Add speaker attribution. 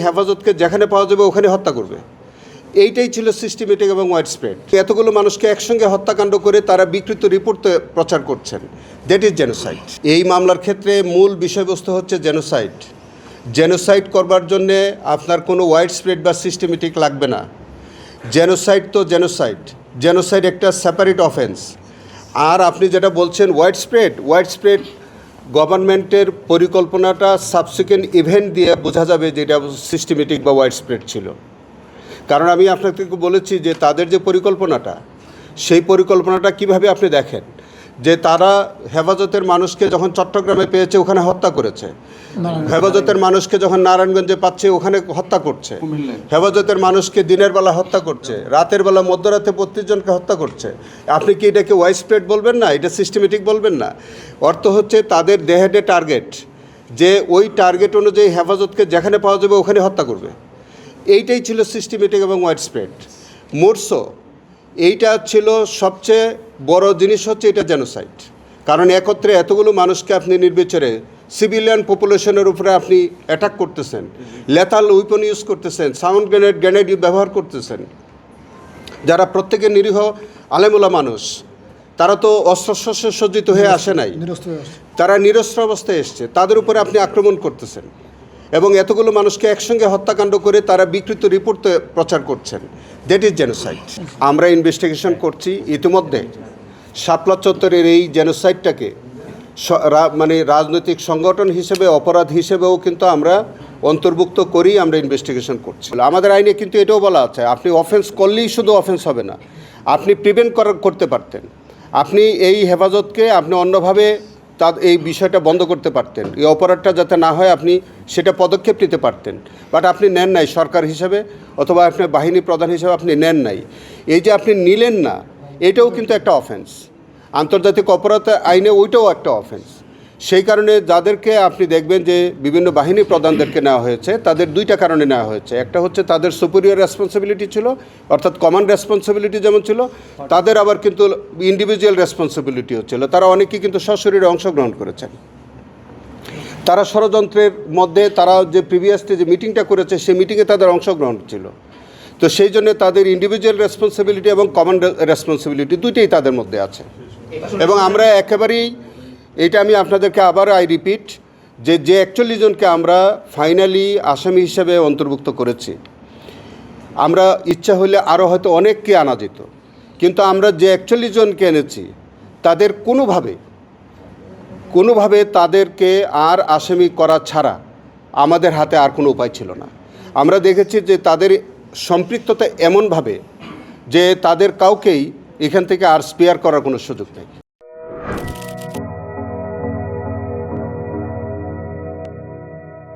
Speaker 1: হেফাজতকে যেখানে পাওয়া যাবে ওখানে হত্যা করবে। এইটাই ছিল সিস্টেমেটিক এবং ওয়াইড স্প্রেড। এতগুলো মানুষকে একসঙ্গে হত্যাকাণ্ড করে তারা বিকৃত রিপোর্ট প্রচার করছেন, দ্যাট ইজ জেনোসাইড। এই মামলার ক্ষেত্রে মূল বিষয়বস্তু হচ্ছে জেনোসাইড। জেনোসাইড করবার জন্যে আপনার কোনো ওয়াইড স্প্রেড বা সিস্টেমেটিক লাগবে না। জেনোসাইড তো জেনোসাইড, জেনোসাইড একটা সেপারেট অফেন্স। আর আপনি যেটা বলছেন ওয়াইড স্প্রেড গভর্নমেন্টের পরিকল্পনাটা সাবসিকুয়েন্ট ইভেন্ট দিয়ে বোঝা যাবে যে এটা সিস্টেমেটিক বা ওয়াইড স্প্রেড ছিল। কারণ আমি আপনাদেরকে বলেছি যে তাদের যে পরিকল্পনাটা, সেই পরিকল্পনাটা কিভাবে আপনি দেখেন যে তারা হেফাজতের মানুষকে যখন চট্টগ্রামে পেয়েছে ওখানে হত্যা করেছে, হেফাজতের মানুষকে যখন নারায়ণগঞ্জে পাচ্ছে ওখানে হত্যা করছে, হেফাজতের মানুষকে দিনের বেলা হত্যা করছে, রাতের বেলা মধ্যরাতে 32 জনকে হত্যা করছে। আপনি কি এটাকে ওয়াইড স্প্রেড বলবেন না? এটা সিস্টেমেটিক বলবেন না? অর্থ হচ্ছে তাদের দে হ্যাড এ টার্গেট, যে ওই টার্গেট অনুযায়ী হেফাজতকে যেখানে পাওয়া যাবে ওখানে হত্যা করবে। এইটাই ছিল সিস্টেমেটিক এবং ওয়াইড স্প্রেড। মোরসো এইটা ছিল সবচেয়ে বড় জিনিস হচ্ছে এটা জেনোসাইড। কারণ একত্রে এতগুলো মানুষকে আপনি নির্বিচারে সিভিলিয়ান পপুলেশনের উপরে আপনি অ্যাটাক করতেছেন, লেথাল উইপন ইউজ করতেছেন, সাউন্ড গ্রেনেড ব্যবহার করতেছেন, যারা প্রত্যেকে নিরীহ আলেমুলা মানুষ। তারা তো অস্ত্রশস্ত্রে সজ্জিত হয়ে আসে নাই, তারা নিরস্ত্র অবস্থায় এসছে, তাদের উপরে আপনি আক্রমণ করতেছেন এবং এতগুলো মানুষকে একসঙ্গে হত্যাকাণ্ড করে তারা বিকৃত রিপোর্ট প্রচার করছেন, দ্যাট ইজ জেনোসাইড। আমরা ইনভেস্টিগেশন করছি। ইতিমধ্যে শাপলা চত্বরের এই জেনোসাইডটাকে মানে রাজনৈতিক সংগঠন হিসেবে অপরাধ হিসেবেও কিন্তু আমরা অন্তর্ভুক্ত করেই আমরা ইনভেস্টিগেশন করছি। আমাদের আইনে কিন্তু এটাও বলা আছে, আপনি অফেন্স করলেই শুধু অফেন্স হবে না, আপনি প্রিভেন্ট করতে পারতেন। আপনি এই হেফাজতকে আপনি অন্যভাবে এই বিষয়টা বন্ধ করতে পারতেন, এই অপরাধটা যাতে না হয় আপনি সেটা পদক্ষেপ নিতে পারতেন। বাট আপনি নেন নাই সরকার হিসাবে, অথবা আপনার বাহিনী প্রধান হিসাবে আপনি নেন নাই। এই যে আপনি নিলেন না, এটাও কিন্তু একটা অফেন্স। আন্তর্জাতিক অপরাধ আইনে ওইটাও একটা অফেন্স। সেই কারণে যাদেরকে আপনি দেখবেন যে বিভিন্ন বাহিনী প্রধানদেরকে নেওয়া হয়েছে, তাদের দুইটা কারণে নেওয়া হয়েছে। একটা হচ্ছে তাদের সুপিরিয়র রেসপন্সিবিলিটি ছিল, অর্থাৎ কমান্ড রেসপন্সিবিলিটি যেমন ছিল, তাদের আবার কিন্তু ইন্ডিভিজুয়াল রেসপন্সিবিলিটিও ছিল। তারা অনেকেই কিন্তু সশরীরে অংশগ্রহণ করেছেন। তারা ষড়যন্ত্রের মধ্যে তারা যে প্রিভিয়াসলি যে মিটিংটা করেছে সেই মিটিংয়ে তাদের অংশগ্রহণ ছিল। তো সেই জন্য তাদের ইন্ডিভিজুয়াল রেসপন্সিবিলিটি এবং কমান্ড রেসপন্সিবিলিটি দুইটাই তাদের মধ্যে আছে। এবং আমরা একেবারেই এটা আমি আপনাদেরকে আবার রিপিট, যে 41 জনকে আমরা ফাইনালি আসামি হিসেবে অন্তর্ভুক্ত করেছি। আমরা ইচ্ছা হলে আরও হয়তো অনেককে আনা যেত, কিন্তু আমরা যে 41 জনকে এনেছি তাদের কোনোভাবে তাদেরকে আর আসামি করা ছাড়া আমাদের হাতে আর কোনো উপায় ছিল না। আমরা দেখেছি যে তাদের সম্পৃক্ততা এমনভাবে যে তাদের কাউকেই এখান থেকে আর স্পেয়ার করার কোনো সুযোগ নেই।